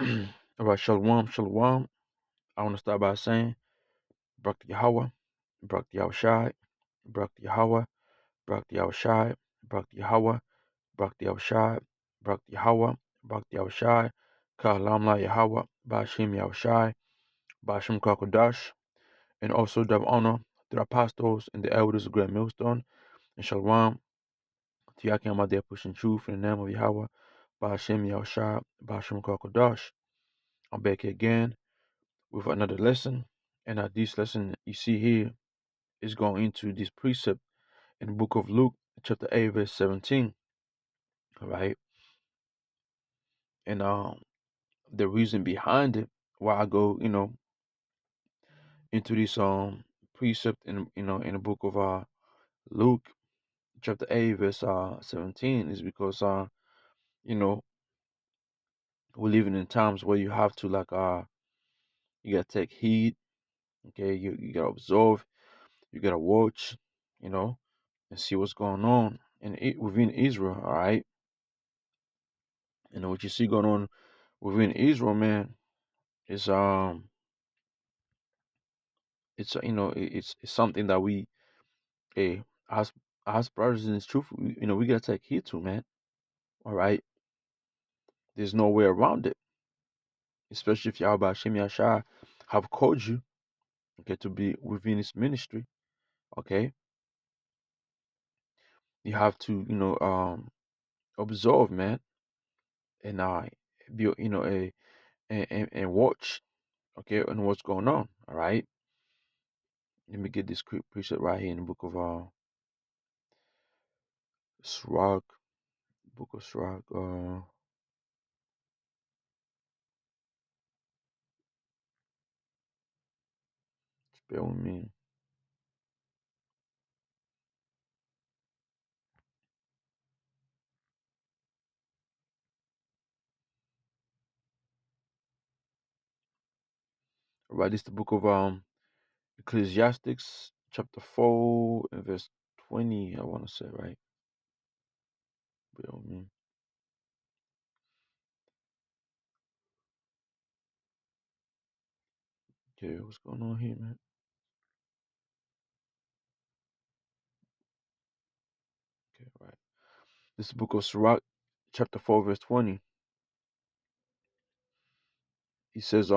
All right, shalom, shalom. I want to start by saying, Barak to Yahweh, Barak to Yahushai, Barak to Yahweh, Barak to Yahushai, Barak to Yahweh, Barak to Yahushai, Barak to Yahweh, Barak to Yahushai, Kalam La Yahweh, Bashim Yahushai, Bashim Kakodash, and also give honor to the apostles and the elders of Great Millstone, and shalom to Yakim out there pushing truth in the name of Yahweh, Bashim Yahushai, Bashim Kakodash. I'm back again with another lesson. And this lesson you see here is going into this precept in the book of Luke, chapter 8, verse 17. All right. And the reason behind it, why I go, into this precept in the book of Luke, chapter 8, verse 17, is because you know, we're living in times where you have to you gotta take heed, okay, you gotta observe, you gotta watch, you know, and see what's going on within Israel, all right? And what you see going on within Israel, man, is it's it's something that we, hey, as brothers in this truth, we gotta take heed to, man. All right, there's no way around it. Especially if Yahweh Hashem Yashar have called you, okay, to be within His ministry. Okay, you have to, observe, man, and be, a and watch, okay, and what's going on. All right, let me get this quick precept right here in the book of Sirach, book of Sirach. Just bear with me. All right, this is the book of Ecclesiastics, chapter 4, and verse 20. I want to say, right? Bear with me. Okay, what's going on here, man? Okay, right. This is the book of Sirach, chapter 4, verse 20. He says,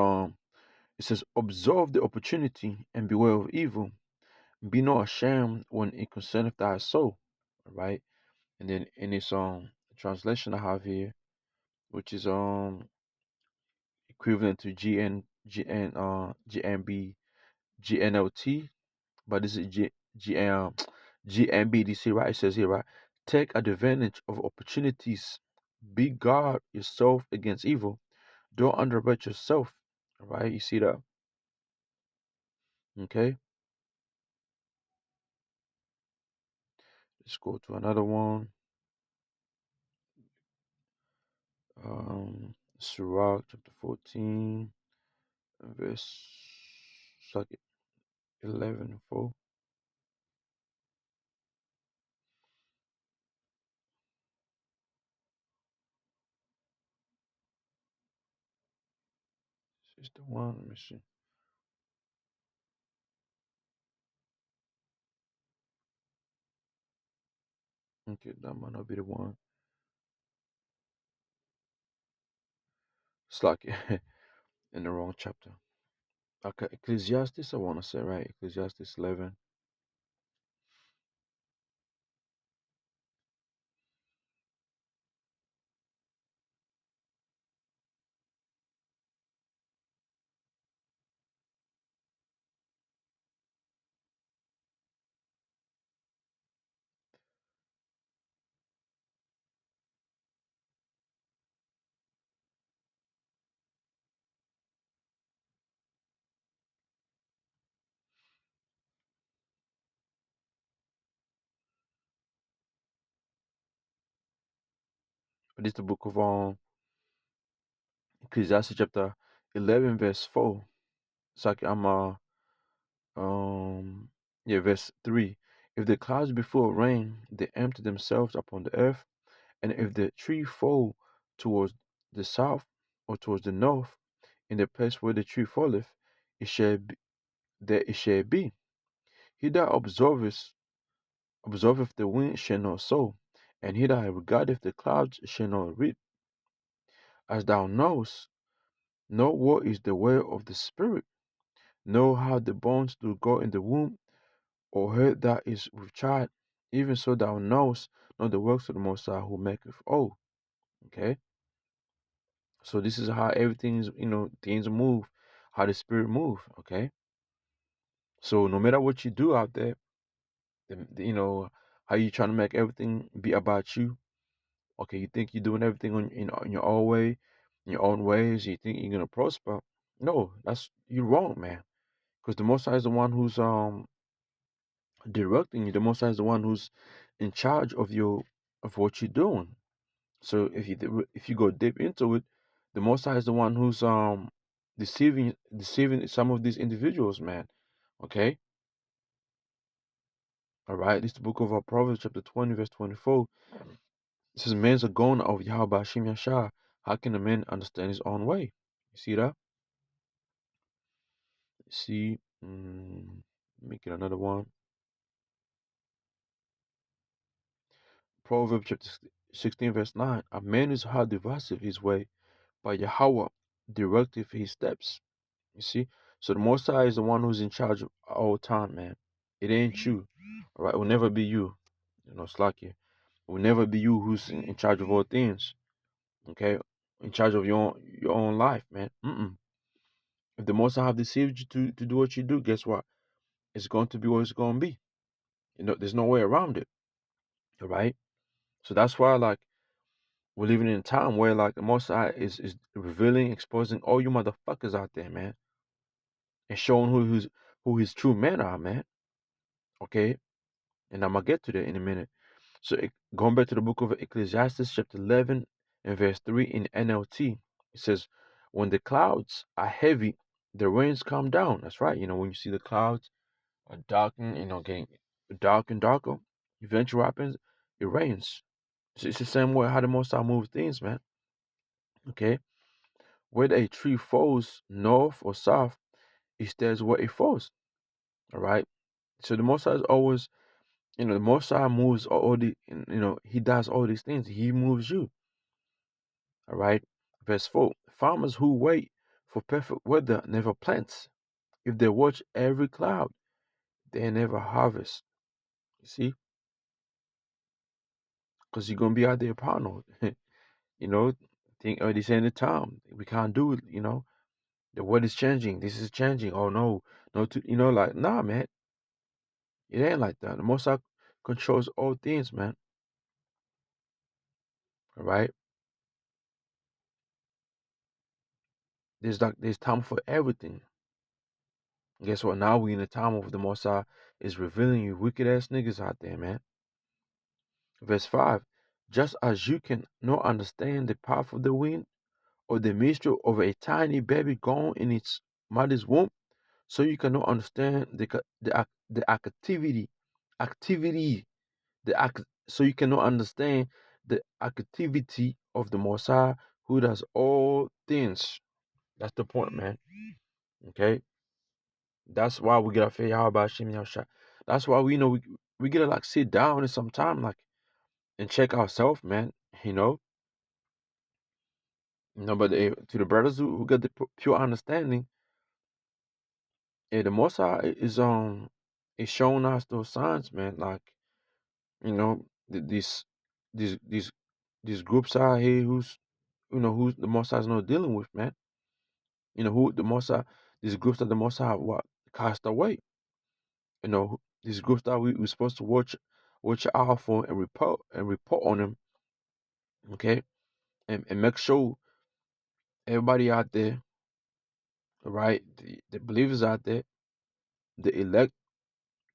it says, observe the opportunity and beware of evil. Be not ashamed when it concerneth thy soul. All right. And then in this translation I have here, which is equivalent to GNLT, but this is GNBDC, right? It says here, right? Take advantage of opportunities. Be guard yourself against evil. Don't underrate yourself. All right, you see that? Okay, let's go to another one. Sirach chapter 14, verse like 11 and 4. This is the one. Let me see. Okay, that might not be the one. It's like in the wrong chapter. Okay, Ecclesiastes, I want to say, right? Ecclesiastes 11. This is the book of Ecclesiastes chapter 11, verse 4. It's like um yeah, verse 3. If the clouds before rain, they empty themselves upon the earth, and if the tree fall towards the south, or towards the north, in the place where the tree falleth, it shall be, there it shall be. He that observeth the wind shall not sow, and he that regardeth the clouds shall not reap. As thou knowest, know what is the way of the Spirit, know how the bones do go in the womb, or her that is with child, even so thou knowest not the works of the Most High who maketh all. Okay, so this is how everything is, things move, how the Spirit move. Okay, so no matter what you do out there, how you trying to make everything be about you. Okay, you think you're doing everything in your own way, in your own ways. You think you're gonna prosper. No, that's you're wrong, man. Because the Most High is the one who's directing you. The Most High is the one who's in charge of what you're doing. So if you go deep into it, the Most High is the one who's deceiving some of these individuals, man. Okay, all right. This is the book of Proverbs, chapter 20, verse 24. It says, "Man's a gone of Yahweh Hashem Yashar. How can a man understand his own way?" You see that? See, make it another one. Proverbs chapter 16, verse 9. A man is hard divisive his way, but Yahweh directeth his steps. You see? So the Most High is the one who's in charge of all time, man. It ain't you. All right? It will never be you. It's like you. It will never be you who's in charge of all things. Okay? In charge of your own life, man. If the Most High have deceived you to do what you do, guess what? It's going to be what it's going to be. There's no way around it. All right? So that's why, like, we're living in a time where, like, the Most High is revealing, exposing all you motherfuckers out there, man, and showing who his true men are, man. Okay? And I'm going to get to that in a minute. So, going back to the book of Ecclesiastes, chapter 11 and verse 3 in NLT, it says, "When the clouds are heavy, the rains come down." That's right. When you see the clouds are darken, getting dark and darker, eventually what happens, it rains. So it's the same way how the Most High moves things, man. Okay? Whether a tree falls north or south, it stays where it falls. All right? So the Most High is always, the Most High moves all the, he does all these things. He moves you. All right? Verse 4. Farmers who wait for perfect weather never plant. If they watch every cloud, they never harvest. You see? Because you're going to be out there paranoid. you know, think, oh, this ain't the time. We can't do it. The weather's changing. This is changing. Oh, no. No, like, nah, man. It ain't like that. The Most High controls all things, man. All right? There's time for everything. Guess what? Now we in the time of the Most High is revealing you wicked ass niggas out there, man. Verse 5. Just as you can not understand the path of the wind or the mystery of a tiny baby gone in its mother's womb, so you cannot understand the activity, so you cannot understand the activity of the Most High who does all things. That's the point, man. Okay? That's why we gotta figure out about Shem Yahshua. That's why we gotta like sit down and sometime like and check ourselves, man. You know, but to the brothers who got the pure understanding, the Most High is showing us those signs, man. Like these these these groups out here who's the Most High is not dealing with, man. Who the Most High, these groups that the Most High what cast away. These groups that we're supposed to watch out for and report on them, okay, and make sure everybody out there, right, the believers out there, the elect,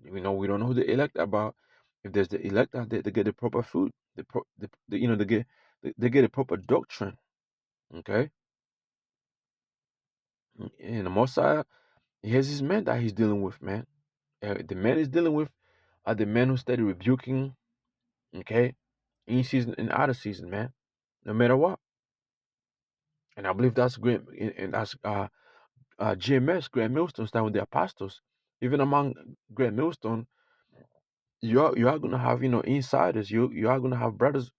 we don't know who the elect about. If there's the elect out there, they get the proper food, they get a proper doctrine, okay. And the Messiah, he has his men that he's dealing with, man. The men he's dealing with are the men who study rebuking, okay, in season and out of season, man. No matter what. And I believe that's great, and that's GMS, Grand Millstone, stand with the apostles. Even among Grand Millstone, you are gonna have insiders. You are gonna have brothers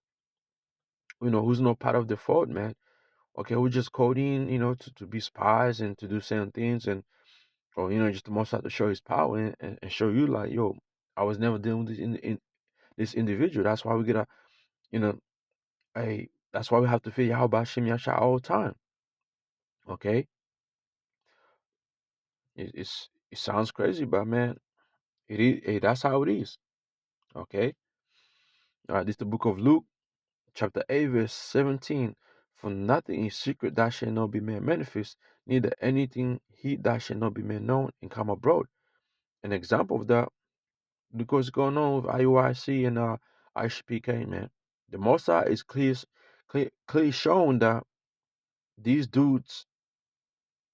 who's not part of the fold, man. Okay, who just coding to be spies and to do certain things, and or just to most out to show his power, and show you like, yo, I was never dealing with this individual. That's why we get you know that's why we have to figure out about Shem Yasha all the time. Okay, it sounds crazy, but man, it is. That's how it is. Okay. All right, this is the book of Luke, chapter 8, verse 17. For nothing is secret that shall not be made manifest, neither anything hid that shall not be made known and come abroad. An example of that, because going on with IUIC and ICPK, man. The Mossad is clearly showing that these dudes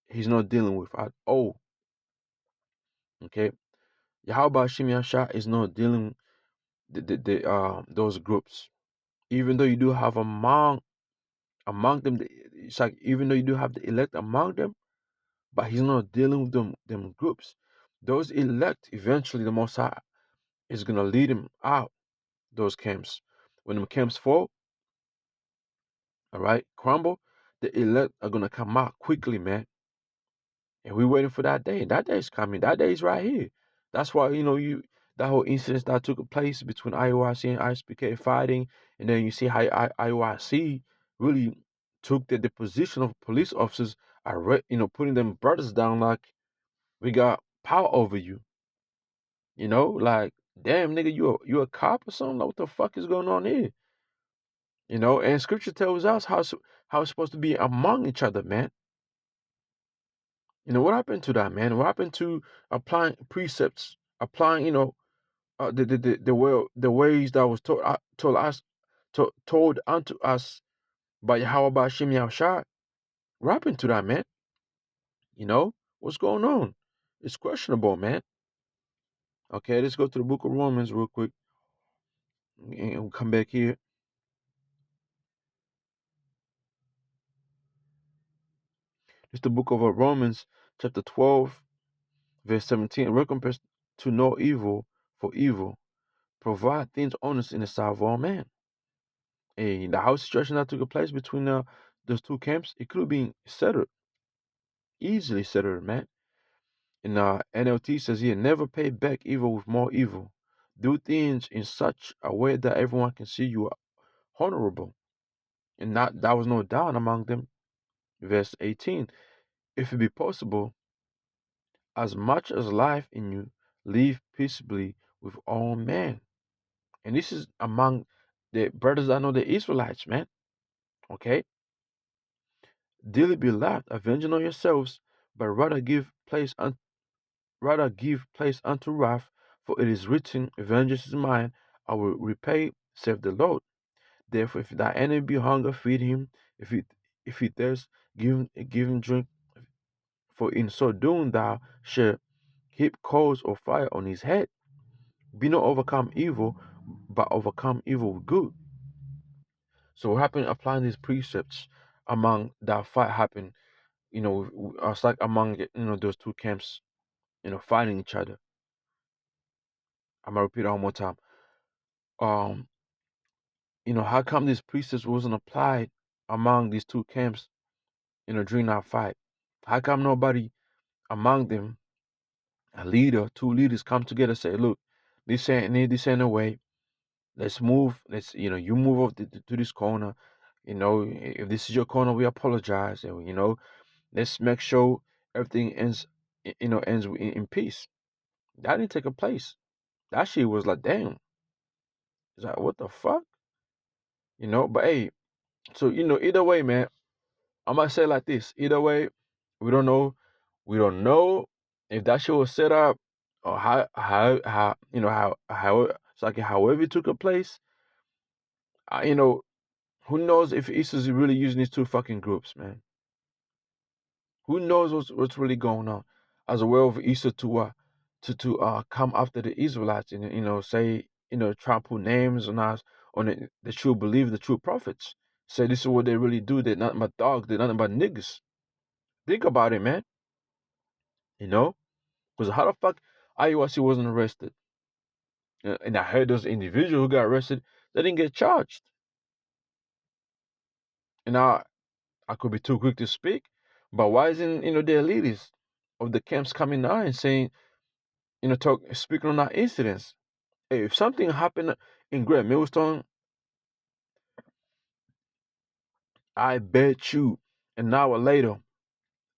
he's not dealing with at all. Okay. Yahweh Shimon Shah is not dealing those groups. Even though you do have among them, it's like even though you do have the elect among them, but he's not dealing with them groups. Those elect, eventually the Most High is gonna lead them out those camps. When the camps fall, all right, crumble, the elect are gonna come out quickly, man. And we're waiting for that day. That day is coming. That day is right here. That's why that whole incident that took place between IOIC and ISPK fighting, and then you see how IOIC really took the position of police officers, putting them brothers down like we got power over you. Like, damn nigga, you a cop or something? Like, what the fuck is going on here? And scripture tells us how it's supposed to be among each other, man. What happened to that, man? What happened to applying precepts, applying, the ways that was told unto us by Yahweh Hashem Yahushua? What happened to that, man? What's going on? It's questionable, man. Okay, let's go to the book of Romans real quick, and we'll come back here. It's the book of Romans, chapter 12, verse 17. Recompense to no evil for evil. Provide things honest in the sight of all men. And the house situation that took place between those two camps, it could have been settled, easily settled, man. And NLT says here, never pay back evil with more evil. Do things in such a way that everyone can see you are honorable. And that was no doubt among them. Verse 18, if it be possible, as much as life in you, live peaceably with all men. And this is among the brothers that know the Israelites, man. Okay? Dearly beloved, avenging on yourselves, but rather give place unto wrath, for it is written, vengeance is mine, I will repay, saith the Lord. Therefore, if thy enemy be hunger, feed him. If he thirst, give him drink. For in so doing thou shalt heap coals of fire on his head. Be not overcome evil, but overcome evil with good. So what happened applying these precepts among that fight happened, it's like among those two camps, fighting each other. I'm gonna repeat it one more time. Um, how come these precepts wasn't applied among these two camps, during that fight? How come nobody among them, a leader, two leaders come together and say, look, this ain't a way. Let's move. You move off to this corner. If this is your corner, we apologize. And, let's make sure everything ends in peace. That didn't take a place. That shit was like, damn. It's like, what the fuck? But hey, so, either way, man, I might say it like this. Either way, we don't know. We don't know if that shit was set up or how it's like however it took a place. Who knows if ISIS is really using these two fucking groups, man? Who knows what's really going on? As a way of ISIS to come after the Israelites and say try to put names on us on the true believe the true prophets. Say this is what they really do. They're nothing but dogs. They're nothing but niggas. Think about it, man. You know? Because how the fuck IUIC wasn't arrested? And I heard those individuals who got arrested, they didn't get charged. And I could be too quick to speak, but why isn't their leaders of the camps coming out and saying, speaking on that incidents? Hey, if something happened in Great Millstone, I bet you an hour later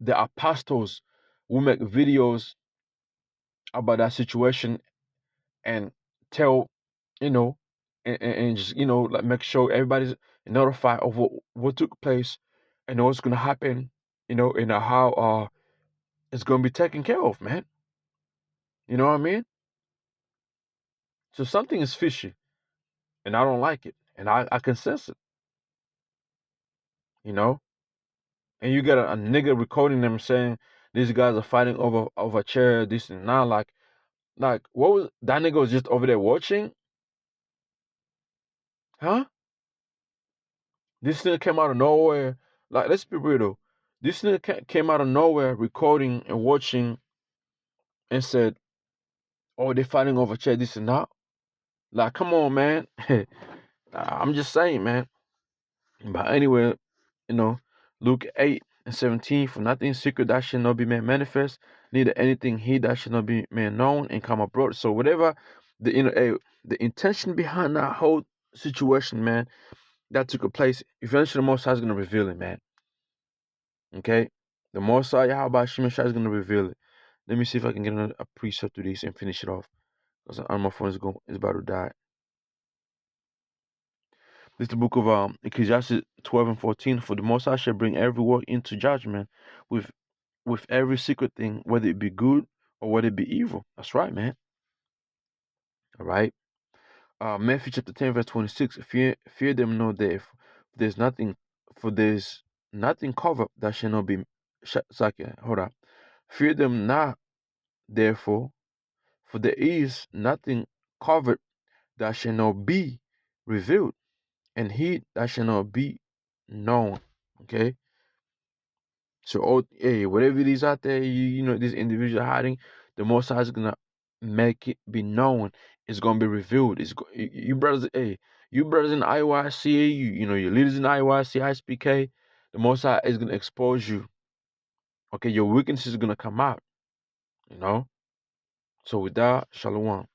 the apostles will make videos about that situation and tell, and just like make sure everybody's notified of what took place and what's gonna happen, and how it's gonna be taken care of, man. You know what I mean? So something is fishy, and I don't like it, and I can sense it, you know. And you got a nigga recording them saying these guys are fighting over a chair, this and that. Like what was that nigga was just over there watching, huh? This nigga came out of nowhere. Like, let's be real though. This nigga came out of nowhere, recording and watching, and said, "Oh, they're fighting over chair, this and that." Like, come on, man. I'm just saying, man. But anyway, you know, Luke 8:17, for nothing secret that should not be made manifest, neither anything hid that should not be made known and come abroad. So whatever the intention behind that whole situation, man, that took a place, eventually the Most High is gonna reveal it, man. Okay? The Most High Yahweh Shemeshai is gonna reveal it. Let me see if I can get a precept to this and finish it off. Because my phone is about to die. This is the book of Ecclesiastes 12:14. For the Most High shall bring every work into judgment with every secret thing, whether it be good or whether it be evil. That's right, man. All right. Matthew chapter 10:26. Fear them no that if there's nothing, for there's nothing covered that shall not be. Hold on. Fear them not, therefore, for there is nothing covered that shall not be revealed, and hid that shall not be known. Okay. So, hey, whatever it is out there, this individual hiding, the Most High is gonna make it be known. It's gonna be revealed. You brothers, hey, you brothers in IYC, your leaders in IYC, ISPK, the Most High is gonna expose you. Okay, your weakness is gonna come out. So with that, Shalom.